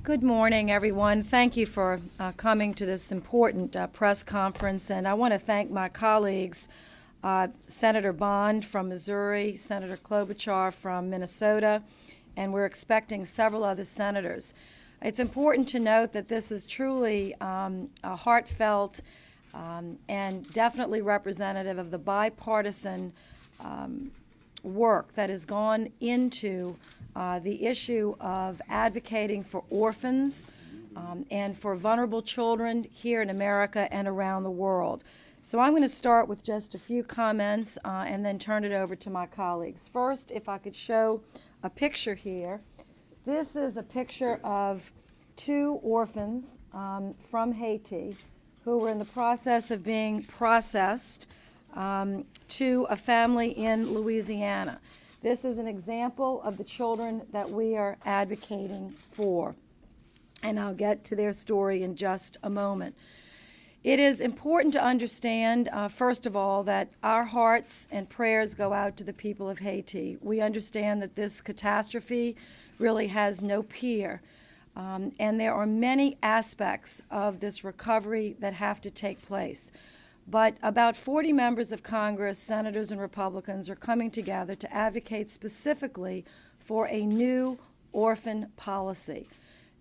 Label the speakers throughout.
Speaker 1: Good morning, everyone. Thank you for coming to this important press conference, and I want to thank my colleagues, Senator Bond from Missouri, Senator Klobuchar from Minnesota, and we're expecting several other senators. It's important to note that this is truly a heartfelt and definitely representative of the bipartisan work that has gone into the issue of advocating for orphans and for vulnerable children here in America and around the world. So I'm going to start with just a few comments and then turn it over to my colleagues. First, if I could show a picture here. This is a picture of two orphans from Haiti who were in the process of being processed to a family in Louisiana. This is an example of the children that we are advocating for, and I'll get to their story in just a moment. It is important to understand, first of all, that our hearts and prayers go out to the people of Haiti. We understand that this catastrophe really has no peer, and there are many aspects of this recovery that have to take place. But about 40 members of Congress, senators and Republicans, are coming together to advocate specifically for a new orphan policy.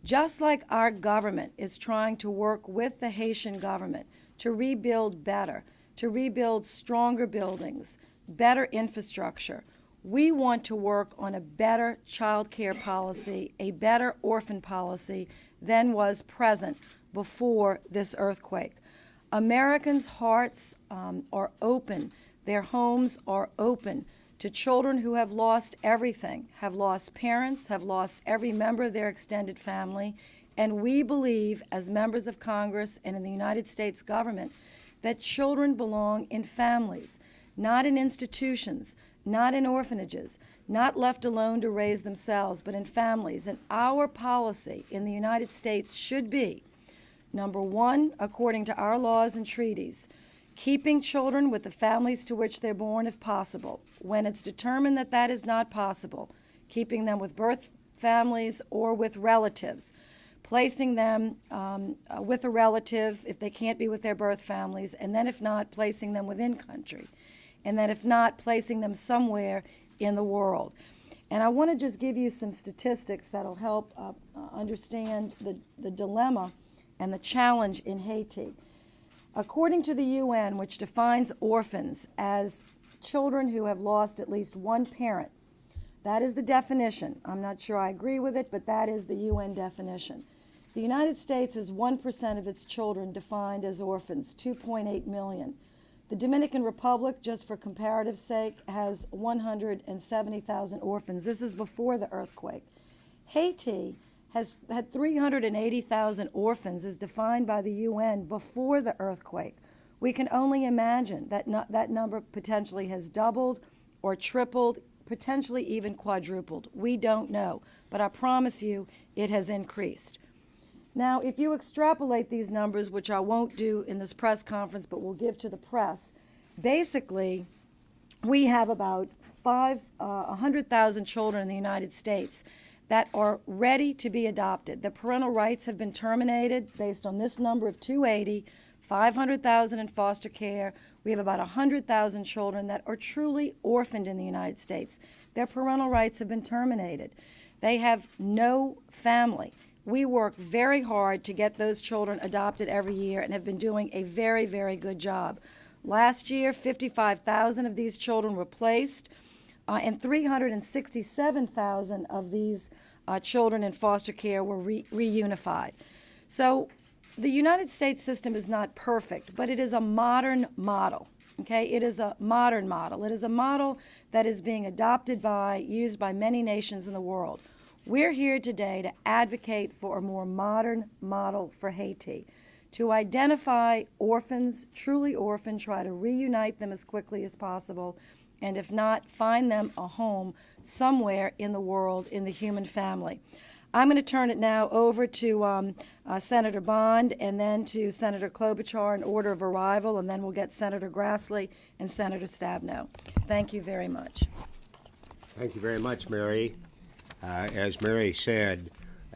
Speaker 1: Just like our government is trying to work with the Haitian government to rebuild better, to rebuild stronger buildings, better infrastructure, we want to work on a better child care policy, a better orphan policy than was present before this earthquake. Americans' hearts are open. Their homes are open to children who have lost everything, have lost parents, have lost every member of their extended family. And we believe, as members of Congress and in the United States government, that children belong in families, not in institutions, not in orphanages, not left alone to raise themselves, but in families. And our policy in the United States should be, number one, according to our laws and treaties, keeping children with the families to which they're born if possible. When it's determined that that is not possible, keeping them with birth families or with relatives, placing them with a relative if they can't be with their birth families, and then if not, placing them within country, and then if not, placing them somewhere in the world. And I want to just give you some statistics that'll help understand the dilemma and the challenge in Haiti. According to the UN, which defines orphans as children who have lost at least one parent, that is the definition. I'm not sure I agree with it, but that is the UN definition. The United States has 1% of its children defined as orphans, 2.8 million. The Dominican Republic, just for comparative sake, has 170,000 orphans. This is before the earthquake. Haiti has had 380,000 orphans as defined by the UN before the earthquake. We can only imagine that that number potentially has doubled or tripled, potentially even quadrupled. We don't know, but I promise you it has increased. Now, if you extrapolate these numbers, which I won't do in this press conference, but will give to the press, basically we have about 100,000 children in the United States that are ready to be adopted. The parental rights have been terminated based on this number of 280, 500,000 in foster care. We have about 100,000 children that are truly orphaned in the United States. Their parental rights have been terminated. They have no family. We work very hard to get those children adopted every year and have been doing a very, very good job. Last year, 55,000 of these children were placed, and 367,000 of these children in foster care were reunified. So the United States system is not perfect, but it is a modern model. Okay, it is a modern model. It is a model that is being used by many nations in the world. We're here today to advocate for a more modern model for Haiti, to identify orphans, truly orphaned, try to reunite them as quickly as possible, and if not, find them a home somewhere in the world, in the human family. I'm going to turn it now over to Senator Bond and then to Senator Klobuchar in order of arrival, and then we'll get Senator Grassley and Senator Stabenow. Thank you very much.
Speaker 2: Thank you very much, Mary. As Mary said,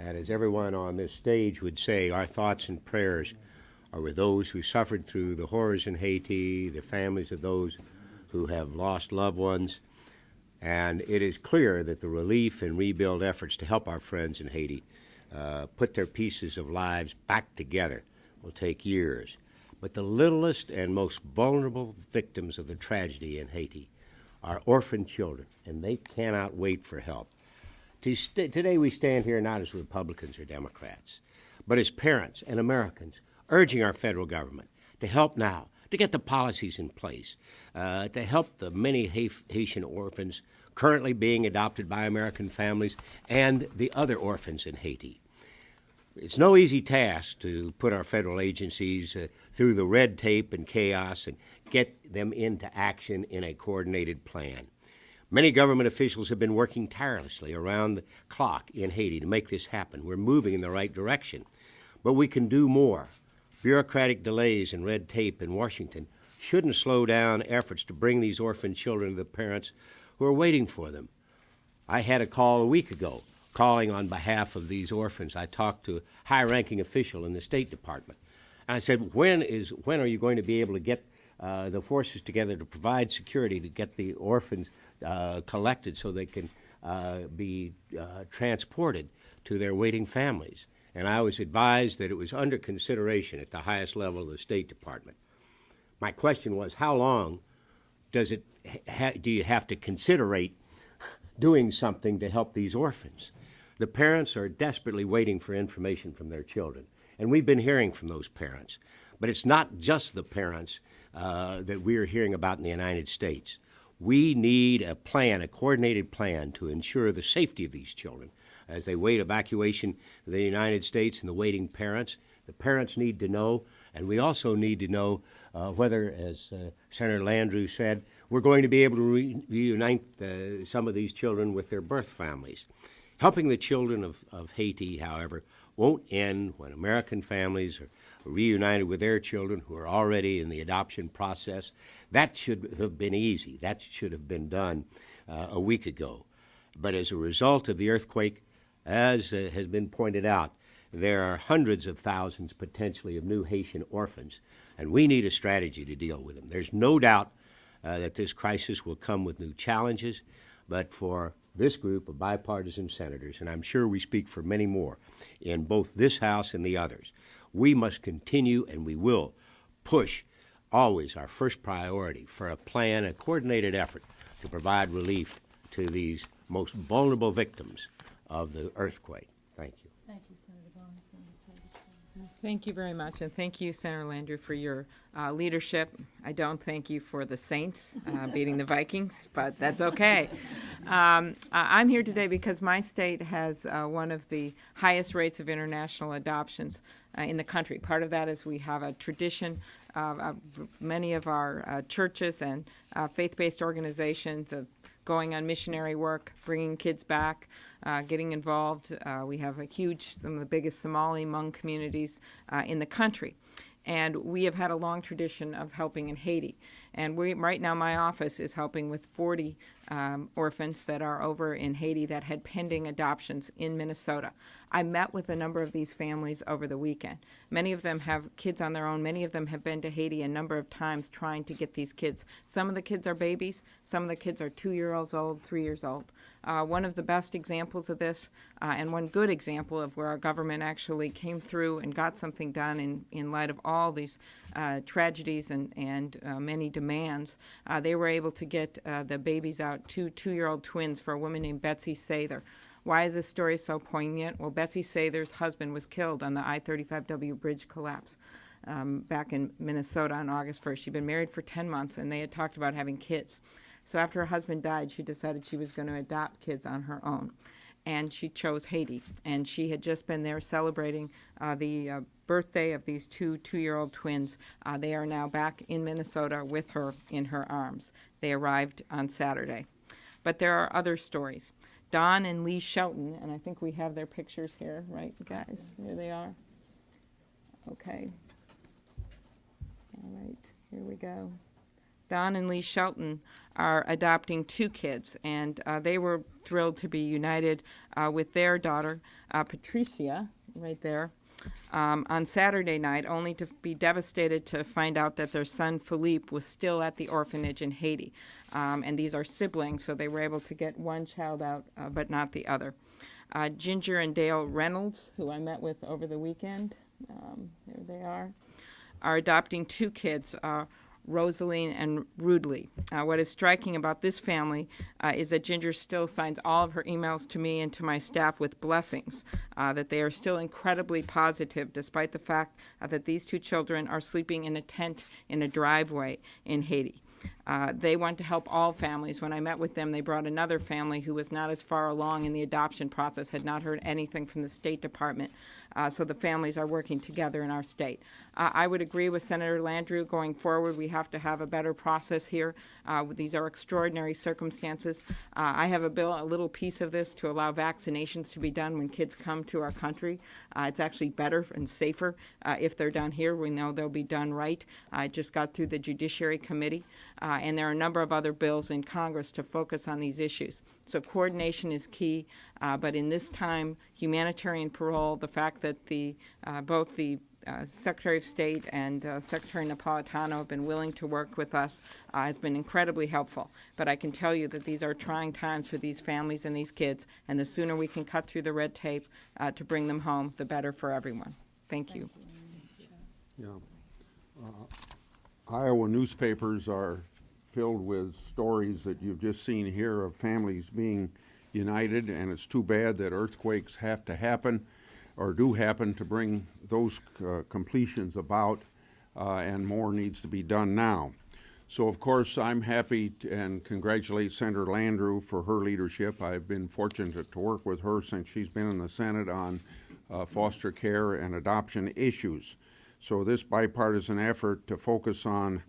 Speaker 2: And as everyone on this stage would say, our thoughts and prayers are with those who suffered through the horrors in Haiti, the families of those who have lost loved ones. And it is clear that the relief and rebuild efforts to help our friends in Haiti put their pieces of lives back together will take years. But the littlest and most vulnerable victims of the tragedy in Haiti are orphan children, and they cannot wait for help. Today we stand here not as Republicans or Democrats, but as parents and Americans urging our federal government to help now, to get the policies in place, to help the many Haitian orphans currently being adopted by American families and the other orphans in Haiti. It's no easy task to put our federal agencies through the red tape and chaos and get them into action in a coordinated plan. Many government officials have been working tirelessly around the clock in Haiti to make this happen. We're moving in the right direction, but we can do more. Bureaucratic delays and red tape in Washington shouldn't slow down efforts to bring these orphan children to the parents who are waiting for them. I had a call a week ago calling on behalf of these orphans. I talked to a high-ranking official in the State Department, and I said, when are you going to be able to get the forces together to provide security to get the orphans collected so they can be transported to their waiting families? And I was advised that it was under consideration at the highest level of the State Department. My question was, how long do you have to considerate doing something to help these orphans? The parents are desperately waiting for information from their children, and we've been hearing from those parents. But it's not just the parents that we're hearing about in the United States. We need a plan, a coordinated plan to ensure the safety of these children as they wait evacuation of the United States and the waiting parents. The parents need to know, and we also need to know whether, as Senator Landrieu said, we're going to be able to reunite some of these children with their birth families. Helping the children of Haiti, however, won't end when American families are reunited with their children who are already in the adoption process. That should have been easy. That should have been done a week ago. But as a result of the earthquake, as has been pointed out, there are hundreds of thousands potentially of new Haitian orphans, and we need a strategy to deal with them. There's no doubt that this crisis will come with new challenges, but for this group of bipartisan senators, and I'm sure we speak for many more in both this House and the others, we must continue and we will push always our first priority for a plan, a coordinated effort to provide relief to these most vulnerable victims of the earthquake. Thank you.
Speaker 1: Thank you, Senator Bond.
Speaker 3: Thank you very much, and thank you, Senator Landrieu, for your leadership. I don't thank you for the Saints beating the Vikings, but that's okay. I'm here today because my state has one of the highest rates of international adoptions in the country. Part of that is we have a tradition of many of our churches and faith-based organizations of going on missionary work, bringing kids back, getting involved. We have some of the biggest Somali Hmong communities in the country. And we have had a long tradition of helping in Haiti. And right now my office is helping with 40 orphans that are over in Haiti that had pending adoptions in Minnesota. I met with a number of these families over the weekend. Many of them have kids on their own. Many of them have been to Haiti a number of times trying to get these kids. Some of the kids are babies. Some of the kids are 2 years old, 3 years old. One of the best examples of this, and one good example of where our government actually came through and got something done in light of all these tragedies and many demands, they were able to get the babies out, two-year-old twins, for a woman named Betsy Sather. Why is this story so poignant? Well, Betsy Sather's husband was killed on the I-35W bridge collapse back in Minnesota on August 1st. She'd been married for 10 months, and they had talked about having kids. So after her husband died, she decided she was going to adopt kids on her own. And she chose Haiti. And she had just been there celebrating the birthday of these two-year-old twins. They are now back in Minnesota with her in her arms. They arrived on Saturday. But there are other stories. Don and Lee Shelton, and I think we have their pictures here, right, guys? Here they are. Okay. All right, here we go. Don and Lee Shelton are adopting 2 kids, and they were thrilled to be united with their daughter, Patricia, right there, on Saturday night, only to be devastated to find out that their son Philippe was still at the orphanage in Haiti. And these are siblings, so they were able to get one child out, but not the other. Ginger and Dale Reynolds, who I met with over the weekend, there they are adopting 2 kids, Rosaline and Rudley. What is striking about this family is that Ginger still signs all of her emails to me and to my staff with blessings, that they are still incredibly positive despite the fact that these 2 children are sleeping in a tent in a driveway in Haiti. They want to help all families. When I met with them, they brought another family who was not as far along in the adoption process, had not heard anything from the State Department. So the families are working together in our state. I would agree with Senator Landrieu. Going forward, we have to have a better process here. These are extraordinary circumstances. I have a bill, a little piece of this, to allow vaccinations to be done when kids come to our country. It's actually better and safer if they're done here. We know they'll be done right. I just got through the Judiciary Committee, and there are a number of other bills in Congress to focus on these issues. So coordination is key, but in this time, humanitarian parole, the fact that both the Secretary of State and Secretary Napolitano have been willing to work with us has been incredibly helpful. But I can tell you that these are trying times for these families and these kids, and the sooner we can cut through the red tape to bring them home, the better for everyone. Thank you.
Speaker 4: Yeah. Iowa newspapers are filled with stories that you've just seen here of families being united, and it's too bad that earthquakes have to happen or do happen to bring those completions about, and more needs to be done now. So of course I'm happy and congratulate Senator Landrieu for her leadership. I've been fortunate to work with her since she's been in the Senate on foster care and adoption issues. So this bipartisan effort to focus on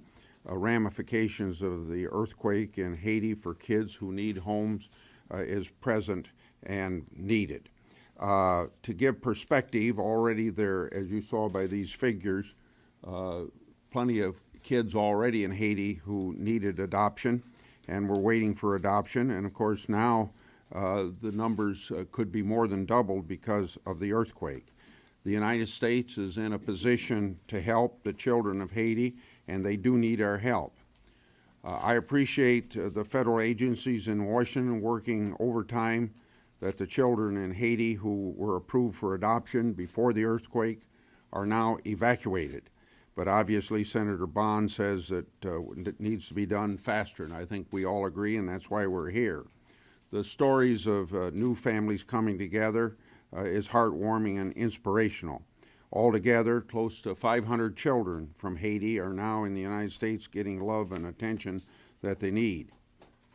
Speaker 4: ramifications of the earthquake in Haiti for kids who need homes is present and needed. To give perspective, already there, as you saw by these figures, plenty of kids already in Haiti who needed adoption and were waiting for adoption. And of course now the numbers could be more than doubled because of the earthquake. The United States is in a position to help the children of Haiti, and they do need our help. I appreciate the federal agencies in Washington working overtime that the children in Haiti who were approved for adoption before the earthquake are now evacuated. But obviously Senator Bond says that it needs to be done faster, and I think we all agree, and that's why we're here. The stories of new families coming together is heartwarming and inspirational. Altogether, close to 500 children from Haiti are now in the United States getting love and attention that they need.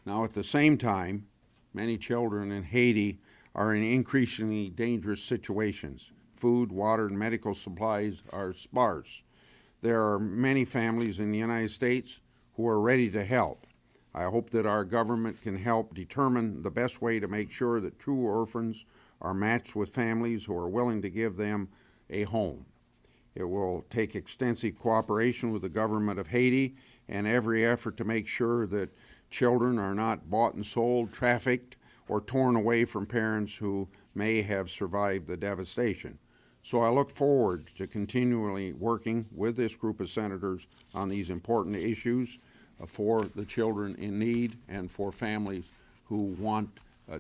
Speaker 4: Now, at the same time, many children in Haiti are in increasingly dangerous situations. Food, water, and medical supplies are sparse. There are many families in the United States who are ready to help. I hope that our government can help determine the best way to make sure that true orphans are matched with families who are willing to give them a home. It will take extensive cooperation with the government of Haiti and every effort to make sure that children are not bought and sold, trafficked, or torn away from parents who may have survived the devastation. So I look forward to continually working with this group of senators on these important issues for the children in need and for families who want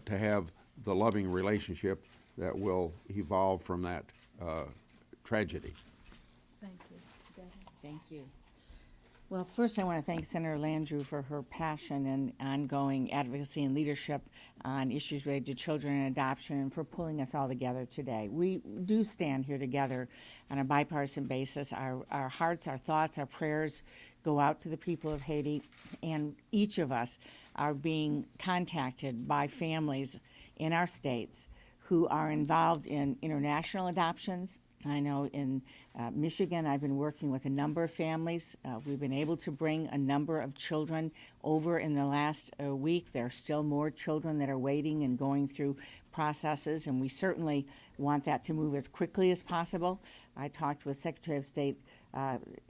Speaker 4: to have the loving relationship that will evolve from that tragedy.
Speaker 1: Thank you. Debbie.
Speaker 5: Thank you. Well, first I want to thank Senator Landrieu for her passion and ongoing advocacy and leadership on issues related to children and adoption, and for pulling us all together today. We do stand here together on a bipartisan basis. Our hearts, our thoughts, our prayers go out to the people of Haiti, and each of us are being contacted by families in our states who are involved in international adoptions, I know in Michigan, I've been working with a number of families. We've been able to bring a number of children over in the last week. There are still more children that are waiting and going through processes, and we certainly want that to move as quickly as possible. I talked with Secretary of State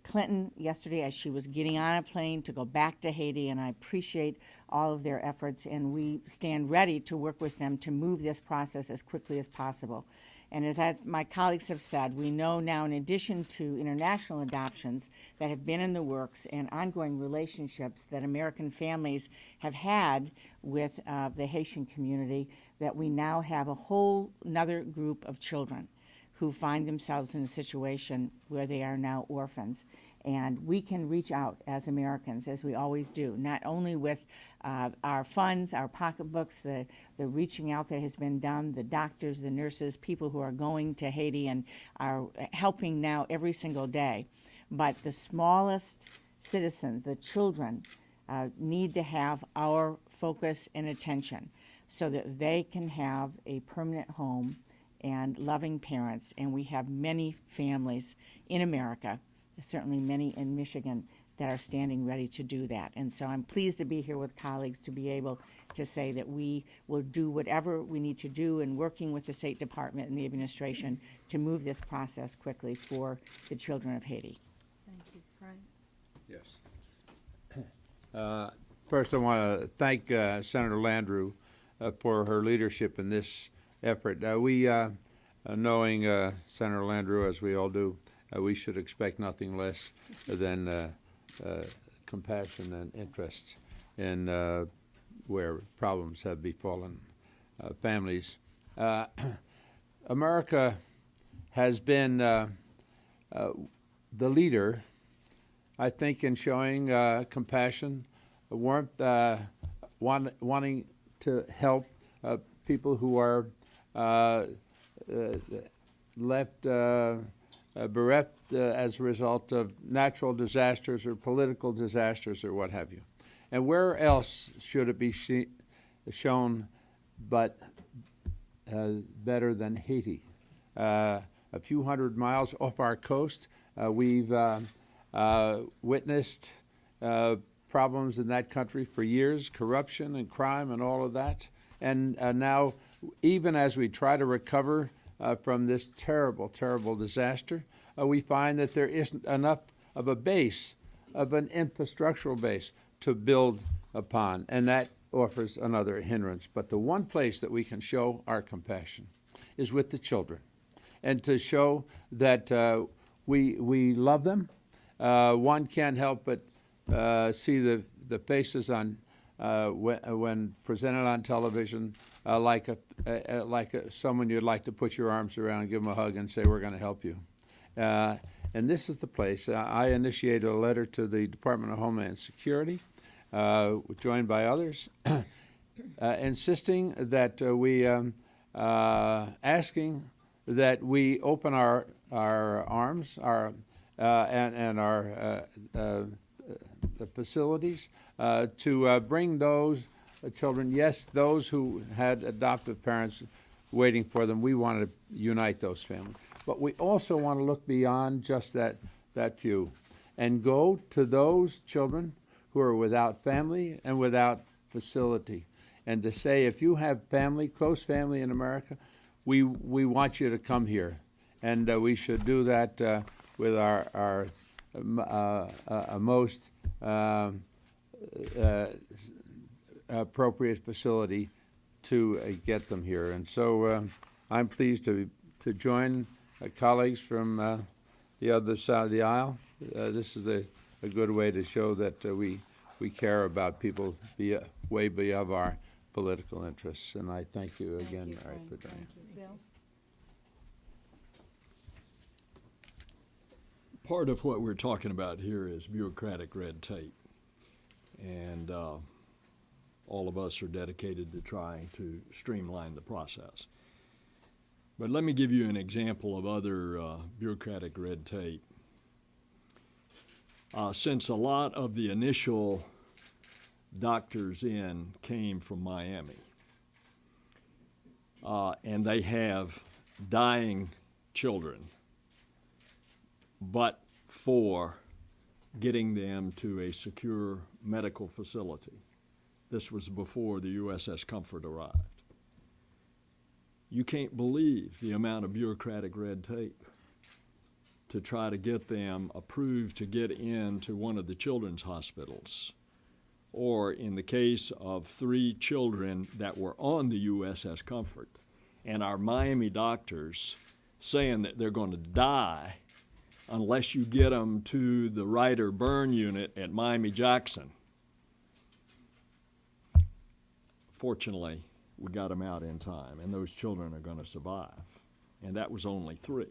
Speaker 5: Clinton yesterday as she was getting on a plane to go back to Haiti, and I appreciate all of their efforts, and we stand ready to work with them to move this process as quickly as possible. And as my colleagues have said, we know now, in addition to international adoptions that have been in the works and ongoing relationships that American families have had with the Haitian community, that we now have a whole another group of children who find themselves in a situation where they are now orphans. And we can reach out as Americans, as we always do, not only with our funds, our pocketbooks, the reaching out that has been done, the doctors, the nurses, people who are going to Haiti and are helping now every single day. But the smallest citizens, the children, need to have our focus and attention so that they can have a permanent home and loving parents. And we have many families in America, certainly many in Michigan, that are standing ready to do that. And so I'm pleased to be here with colleagues to be able to say that we will do whatever we need to do in working with the State Department and the administration to move this process quickly for the children of Haiti.
Speaker 1: Thank you. Brian?
Speaker 6: Yes. First, I want to thank Senator Landrieu for her leadership in this effort. Knowing Senator Landrieu, as we all do, we should expect nothing less than compassion and interest in where problems have befallen families. America has been the leader, I think, in showing compassion, warmth, wanting to help people who are left bereft as a result of natural disasters or political disasters or what have you. And where else should it be shown but better than Haiti? A few hundred miles off our coast, we've witnessed problems in that country for years, corruption and crime and all of that. And now, even as we try to recover from this terrible, terrible disaster, we find that there isn't enough of a base, of an infrastructural base to build upon, and that offers another hindrance. But the one place that we can show our compassion is with the children, and to show that we love them. One can't help but see the faces on when presented on television, like someone you'd like to put your arms around and give them a hug and say, "We're going to help you." And this is the place. I initiated a letter to the Department of Homeland Security, joined by others, insisting that asking that we open our arms, and our facilities to bring those children. Yes, those who had adoptive parents waiting for them. We want to unite those families. But we also want to look beyond just that few and go to those children who are without family and without facility. And to say, if you have family, close family in America, we want you to come here. And we should do that with our most appropriate facility to get them here. And so I'm pleased to join colleagues from the other side of the aisle. This is a good way to show that we care about people way beyond our political interests. And I thank you again, Mary, for joining.
Speaker 1: Thank you. Bill?
Speaker 7: Part of what we're talking about here is bureaucratic red tape. And all of us are dedicated to trying to streamline the process. But let me give you an example of other bureaucratic red tape. Since a lot of the initial doctors in came from Miami, and they have dying children but for getting them to a secure medical facility. This was before the USS Comfort arrived. You can't believe the amount of bureaucratic red tape to try to get them approved to get into one of the children's hospitals. Or in the case of 3 children that were on the USS Comfort, and our Miami doctors saying that they're going to die unless you get them to the Ryder Burn unit at Miami-Jackson. Fortunately, we got them out in time, and those children are going to survive. And that was only 3.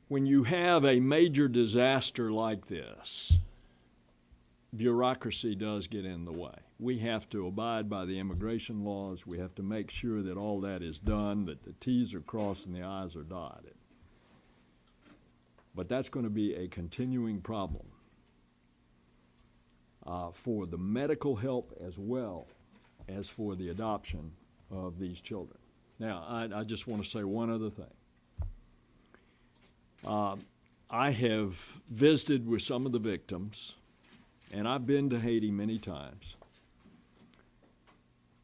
Speaker 7: When you have a major disaster like this, bureaucracy does get in the way. We have to abide by the immigration laws. We have to make sure that all that is done, that the T's are crossed and the I's are dotted. But that's going to be a continuing problem for the medical help as well as for the adoption of these children. Now, I just want to say one other thing. I have visited with some of the victims, and I've been to Haiti many times.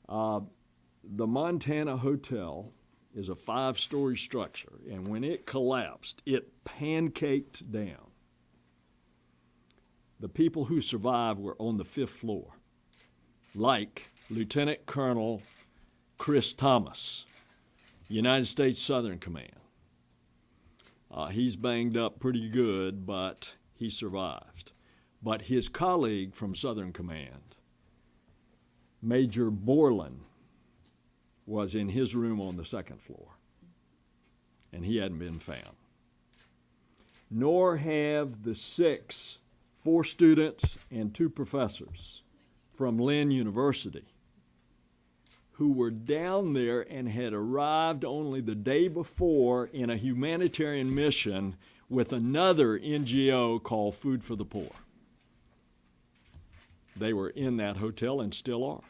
Speaker 7: The Montana Hotel is a 5-story structure, and when it collapsed, it pancaked down. The people who survived were on the 5th floor, like Lieutenant Colonel Chris Thomas, United States Southern Command. He's banged up pretty good, but he survived. But his colleague from Southern Command, Major Borland, was in his room on the 2nd floor, and he hadn't been found. Nor have the 4 students and 2 professors from Lynn University who were down there and had arrived only the day before in a humanitarian mission with another NGO called Food for the Poor. They were in that hotel and still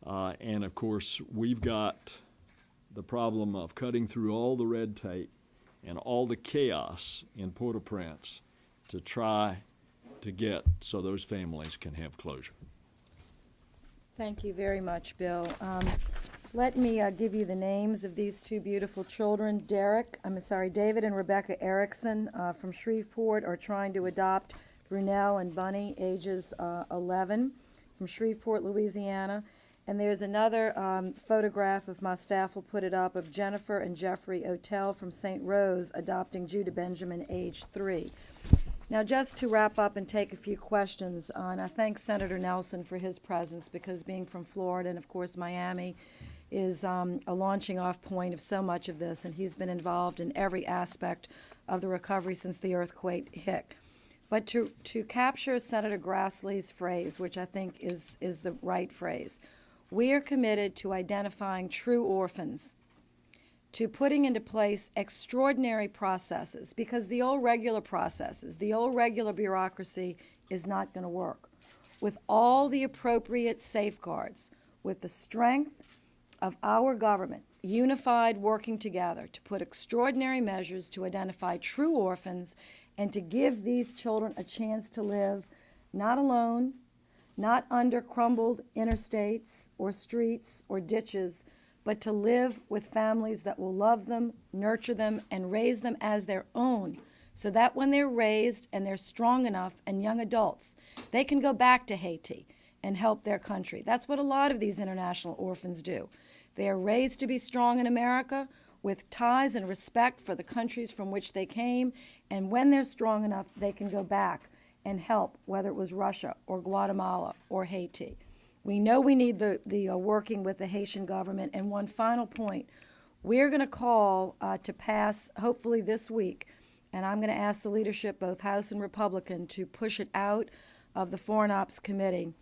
Speaker 7: are. And of course, we've got the problem of cutting through all the red tape and all the chaos in Port-au-Prince to try to get so those families can have closure.
Speaker 1: Thank you very much, Bill. Let me give you the names of these 2 beautiful children. David and Rebecca Erickson from Shreveport are trying to adopt Brunel and Bunny, ages 11, from Shreveport, Louisiana. And there's another photograph, if my staff will put it up, of Jennifer and Jeffrey Otell from St. Rose adopting Judah Benjamin, age 3. Now, just to wrap up and take a few questions, and I thank Senator Nelson for his presence, because being from Florida and, of course, Miami is a launching off point of so much of this, and he's been involved in every aspect of the recovery since the earthquake hit. But to capture Senator Grassley's phrase, which I think is the right phrase, we are committed to identifying true orphans, to putting into place extraordinary processes, because the old regular processes, the old regular bureaucracy is not going to work. With all the appropriate safeguards, with the strength of our government, unified, working together to put extraordinary measures to identify true orphans and to give these children a chance to live not alone, not under crumbled interstates or streets or ditches, but to live with families that will love them, nurture them, and raise them as their own, so that when they're raised and they're strong enough and young adults, they can go back to Haiti and help their country. That's what a lot of these international orphans do. They are raised to be strong in America with ties and respect for the countries from which they came, and when they're strong enough, they can go back and help, whether it was Russia or Guatemala or Haiti. We know we need the working with the Haitian government. And one final point, we're going to call to pass, hopefully this week, and I'm going to ask the leadership, both House and Republican, to push it out of the Foreign Ops Committee,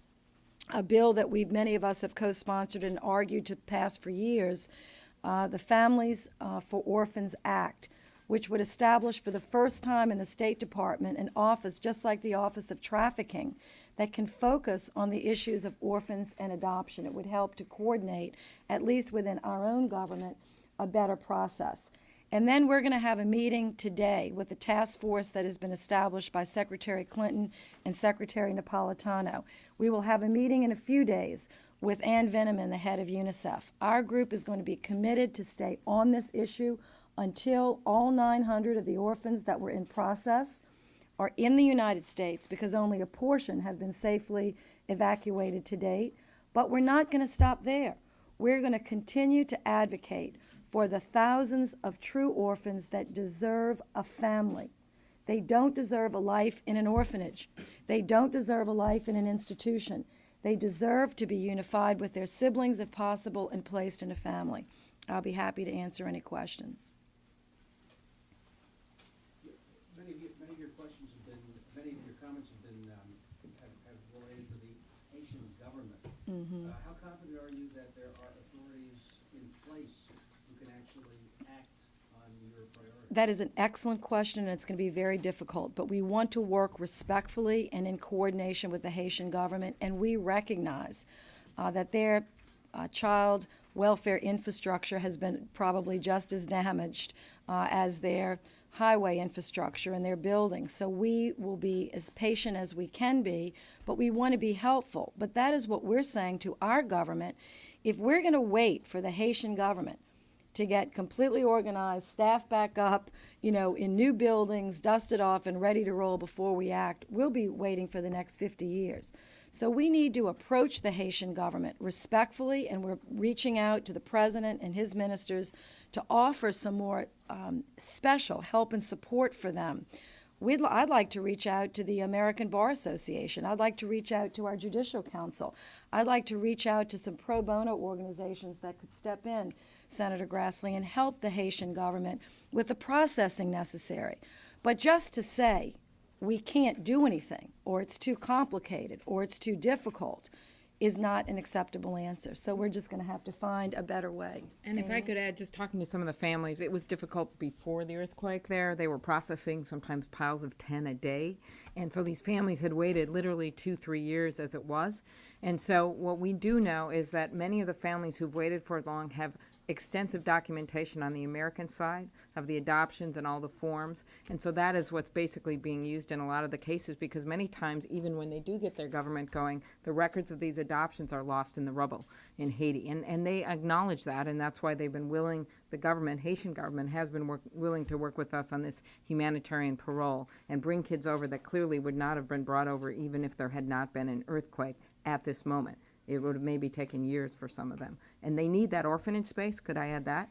Speaker 1: a bill that many of us have co-sponsored and argued to pass for years, the Families for Orphans Act, which would establish for the first time in the State Department an office, just like the Office of Trafficking, that can focus on the issues of orphans and adoption. It would help to coordinate, at least within our own government, a better process. And then we're going to have a meeting today with the task force that has been established by Secretary Clinton and Secretary Napolitano. We will have a meeting in a few days with Ann Veneman, the head of UNICEF. Our group is going to be committed to stay on this issue until all 900 of the orphans that were in process are in the United States, because only a portion have been safely evacuated to date. But we're not going to stop there. We're going to continue to advocate for the thousands of true orphans that deserve a family. They don't deserve a life in an orphanage. They don't deserve a life in an institution. They deserve to be unified with their siblings if possible and placed in a family. I'll be happy to answer any questions.
Speaker 8: Many of your questions have been, many of your comments have been, have related to the Haitian government. How confident are you that there are authorities in place who can actually act on your priorities?
Speaker 1: That is an excellent question, and it's going to be very difficult. But we want to work respectfully and in coordination with the Haitian government, and we recognize that their child welfare infrastructure has been probably just as damaged as their highway infrastructure and their buildings. So we will be as patient as we can be, but we want to be helpful. But that is what we're saying to our government. If we're going to wait for the Haitian government to get completely organized, staff back up, in new buildings, dusted off and ready to roll before we act, we'll be waiting for the next 50 years. So we need to approach the Haitian government respectfully, and we're reaching out to the president and his ministers to offer some more special help and support for them. I'd like to reach out to the American Bar Association. I'd like to reach out to our Judicial Council. I'd like to reach out to some pro bono organizations that could step in, Senator Grassley, and help the Haitian government with the processing necessary. But just to say we can't do anything, or it's too complicated, or it's too difficult, is not an acceptable answer. So we're just going to have to find a better way.
Speaker 3: And if I could add, just talking to some of the families, it was difficult before the earthquake there. They were processing sometimes piles of 10 a day. And so these families had waited literally 2-3 years as it was. And so what we do know is that many of the families who've waited for long have extensive documentation on the American side of the adoptions and all the forms. And so that is what's basically being used in a lot of the cases, because many times, even when they do get their government going, the records of these adoptions are lost in the rubble in Haiti. And they acknowledge that, and that's why they've been willing, the government, Haitian government, has been willing to work with us on this humanitarian parole and bring kids over that clearly would not have been brought over even if there had not been an earthquake at this moment. It would have maybe taken years for some of them. And they need that orphanage space, could I add that,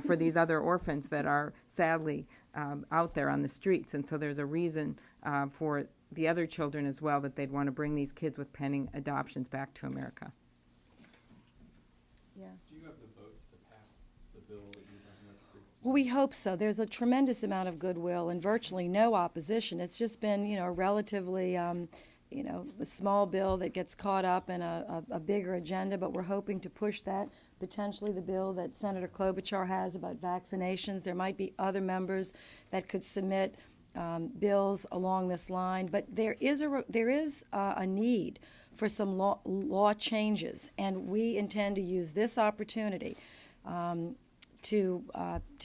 Speaker 3: for these other orphans that are sadly out there on the streets. And so there's a reason for the other children as well that they'd want to bring these kids with pending adoptions back to America.
Speaker 1: Yes.
Speaker 9: Do you have the votes to pass the bill that you have?
Speaker 1: Well, we hope so. There's a tremendous amount of goodwill and virtually no opposition. It's just been, a relatively a small bill that gets caught up in a bigger agenda, but we're hoping to push that. Potentially the bill that Senator Klobuchar has about vaccinations. There might be other members that could submit bills along this line, but there is a need for some law changes, and we intend to use this opportunity to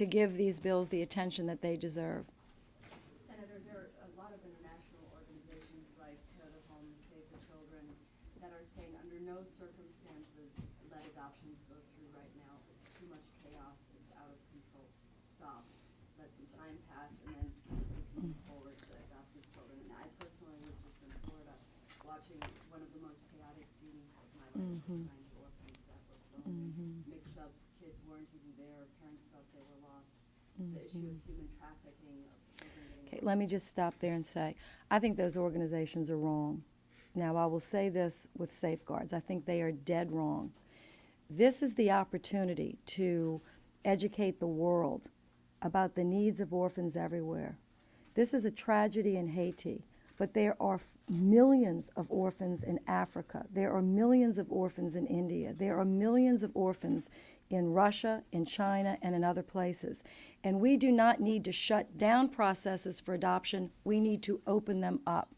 Speaker 1: give these bills the attention that they deserve.
Speaker 10: Senator, there are a lot of international organizations like Terre Homes, Save the Children, that are saying under no circumstances let adoptions go through right now. It's too much chaos. It's out of control. Stop. Let some time pass and then see if we can move forward to adopt these children. And I personally was just in Florida watching one of the most chaotic scenes of my life, trying to orphans that were thrown, mix-ups, kids weren't even there, parents thought they were lost. The issue of human trafficking of children getting
Speaker 1: Okay, let me just stop there and say, I think those organizations are wrong. Now, I will say this with safeguards. I think they are dead wrong. This is the opportunity to educate the world about the needs of orphans everywhere. This is a tragedy in Haiti, but there are millions of orphans in Africa. There are millions of orphans in India. There are millions of orphans in Russia, in China, and in other places. And we do not need to shut down processes for adoption. We need to open them up.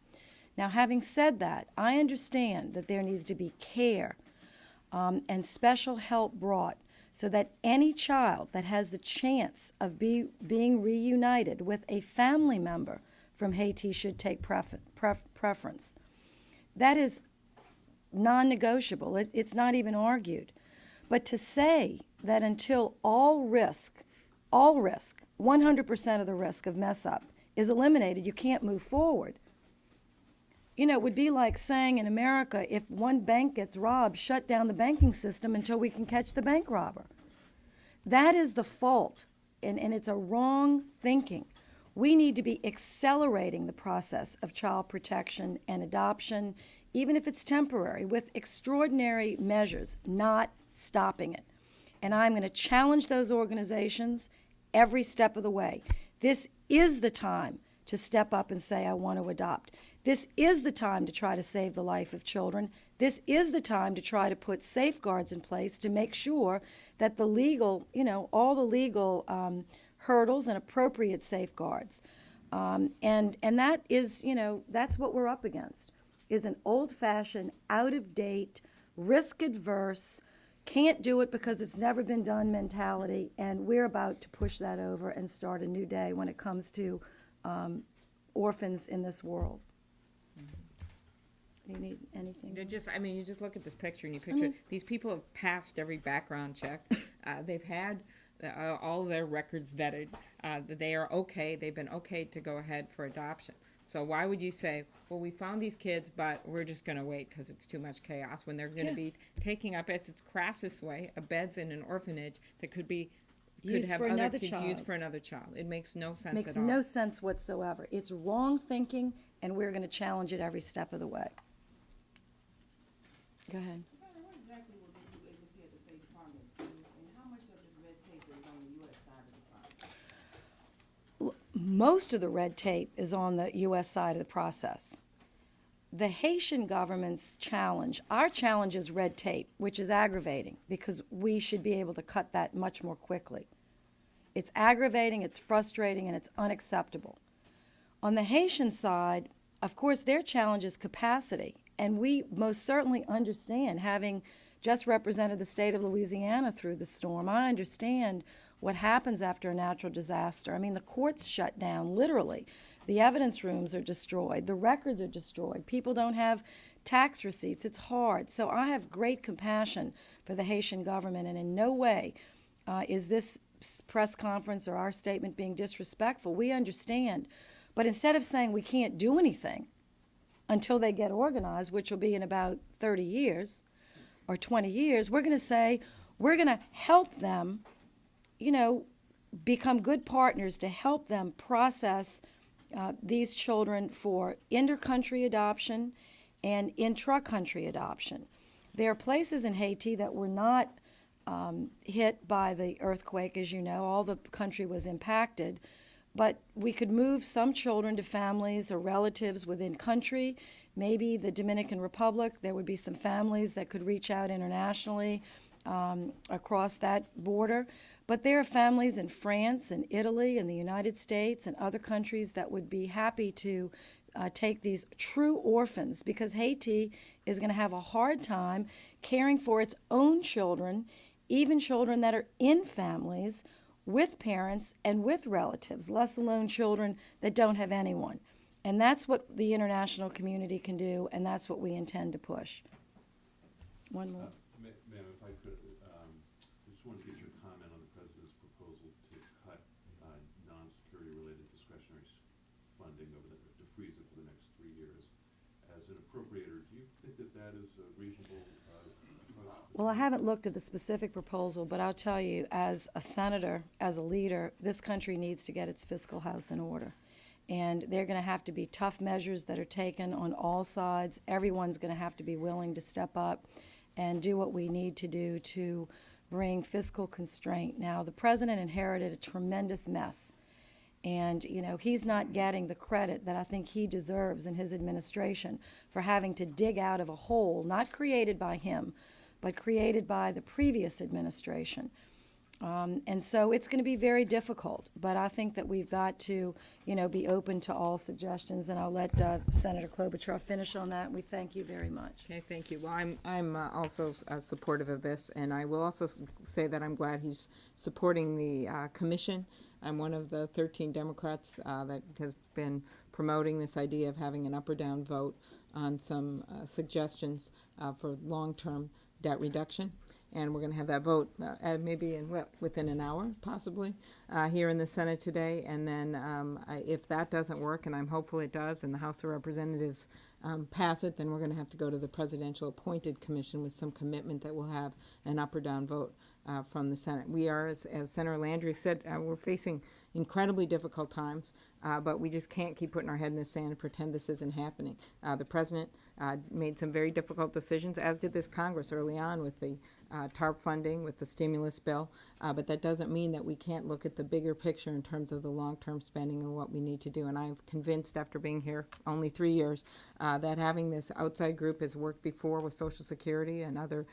Speaker 1: Now, having said that, I understand that there needs to be care and special help brought so that any child that has the chance of being reunited with a family member from Haiti should take preference. That is non-negotiable. It's not even argued. But to say that until all risk, 100% of the risk of mess up is eliminated, you can't move forward. You know, it would be like saying in America, if one bank gets robbed, shut down the banking system until we can catch the bank robber. That is the fault, and it's a wrong thinking. We need to be accelerating the process of child protection and adoption, even if it's temporary, with extraordinary measures, not stopping it. And I'm going to challenge those organizations every step of the way. This is the time to step up and say, I want to adopt. This is the time to try to save the life of children. This is the time to try to put safeguards in place to make sure that the legal, all the legal hurdles and appropriate safeguards. And that is, that's what we're up against, is an old-fashioned, out-of-date, risk-adverse, can't do it because it's never been done mentality, and we're about to push that over and start a new day when it comes to orphans in this world. Do you need anything?
Speaker 3: You just look at this picture and you picture these people have passed every background check. They've had all of their records vetted. They are okay. They've been okay to go ahead for adoption. So why would you say, well, we found these kids, but we're just going to wait because it's too much chaos, when they're going to be taking up, at its crassest way, a beds in an orphanage that could have other kids used for another child. It makes no sense at all.
Speaker 1: Makes no sense whatsoever. It's wrong thinking, and we're going to challenge it every step of the way. Go ahead.
Speaker 11: What exactly will they do agency at the State Department, and how much of this red tape is on the U.S. side of the process?
Speaker 1: Most of the red tape is on the U.S. side of the process. The Haitian government's challenge, our challenge is red tape, which is aggravating because we should be able to cut that much more quickly. It's aggravating, it's frustrating, and it's unacceptable. On the Haitian side, of course, their challenge is capacity. And we most certainly understand, having just represented the state of Louisiana through the storm, I understand what happens after a natural disaster. I mean, the courts shut down, literally. The evidence rooms are destroyed. The records are destroyed. People don't have tax receipts. It's hard. So I have great compassion for the Haitian government, and in no way is this press conference or our statement being disrespectful. We understand. But instead of saying we can't do anything until they get organized, which will be in about 30 years or 20 years, we're going to say we're going to help them, become good partners to help them process these children for inter-country adoption and intra-country adoption. There are places in Haiti that were not hit by the earthquake, as you know. All the country was impacted. But we could move some children to families or relatives within country. Maybe the Dominican Republic, there would be some families that could reach out internationally across that border. But there are families in France and Italy and the United States and other countries that would be happy to take these true orphans, because Haiti is going to have a hard time caring for its own children, even children that are in families with parents and with relatives, let alone children that don't have anyone. And that's what the international community can do, and that's what we intend to push. One more.
Speaker 9: Ma'am, if I could, I just want to get your comment on the President's proposal to cut non-security related discretionary funding to freeze it for the next 3 years. As an appropriator, do you think that is a reasonable
Speaker 1: Well, I haven't looked at the specific proposal, but I'll tell you, as a senator, as a leader, this country needs to get its fiscal house in order. And there are going to have to be tough measures that are taken on all sides. Everyone's going to have to be willing to step up and do what we need to do to bring fiscal constraint. Now, the president inherited a tremendous mess. And, he's not getting the credit that I think he deserves in his administration for having to dig out of a hole, not created by him, but created by the previous administration. And so it's going to be very difficult, but I think that we've got to, be open to all suggestions, and I'll let Senator Klobuchar finish on that. We thank you very much.
Speaker 3: Okay, thank you. Well, I'm also supportive of this, and I will also say that I'm glad he's supporting the commission. I'm one of the 13 Democrats that has been promoting this idea of having an up or down vote on some suggestions for long-term debt reduction. And we're going to have that vote maybe within an hour, possibly, here in the Senate today. And then if that doesn't work, and I'm hopeful it does, and the House of Representatives pass it, then we're going to have to go to the presidential appointed commission with some commitment that we'll have an up or down vote from the Senate. We are, as Senator Landrieu said, we're facing incredibly difficult times, but we just can't keep putting our head in the sand and pretend this isn't happening. The president made some very difficult decisions, as did this Congress early on with the TARP funding, with the stimulus bill, but that doesn't mean that we can't look at the bigger picture in terms of the long-term spending and what we need to do. And I'm convinced, after being here only 3 years, that having this outside group has worked before with Social Security and other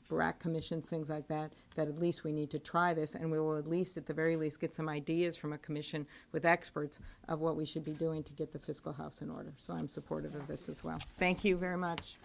Speaker 3: BRAC commissions, things like that, that at least we need to try this, and we will at least, at the very least, get some ideas from a commission with experts of what we should be doing to get the fiscal house in order. So I'm supportive of this as well. Thank you very much.